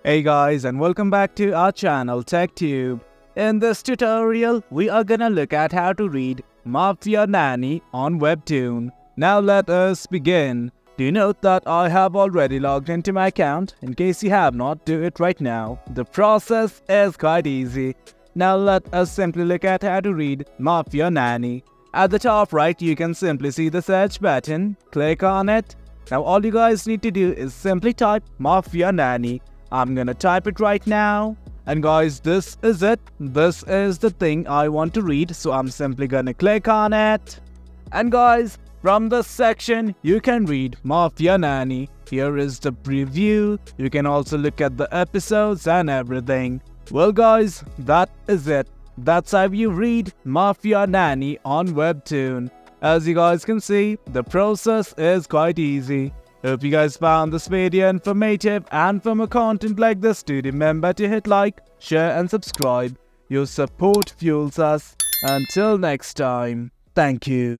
Hey guys, and welcome back to our channel TechTube. In this tutorial, we are gonna look at how to read Mafia Nanny on Webtoon. Now let us begin. Do note that I have already logged into my account. In case you have not, do it right now. The process is quite easy. Now let us simply look at how to read Mafia Nanny. At the top right, you can simply see the search button. Click on it. Now all you guys need to do is simply type Mafia Nanny. I'm gonna type it right now. And guys, this is it. This is the thing I want to read, so I'm simply gonna click on it. And guys, from this section, you can read Mafia Nanny. Here is the preview. You can also look at the episodes and everything. Well guys, that is it. That's how you read Mafia Nanny on Webtoon. As you guys can see, the process is quite easy. Hope you guys found this video informative, and for more content like this, do remember to hit like, share and subscribe. Your support fuels us. Until next time, thank you.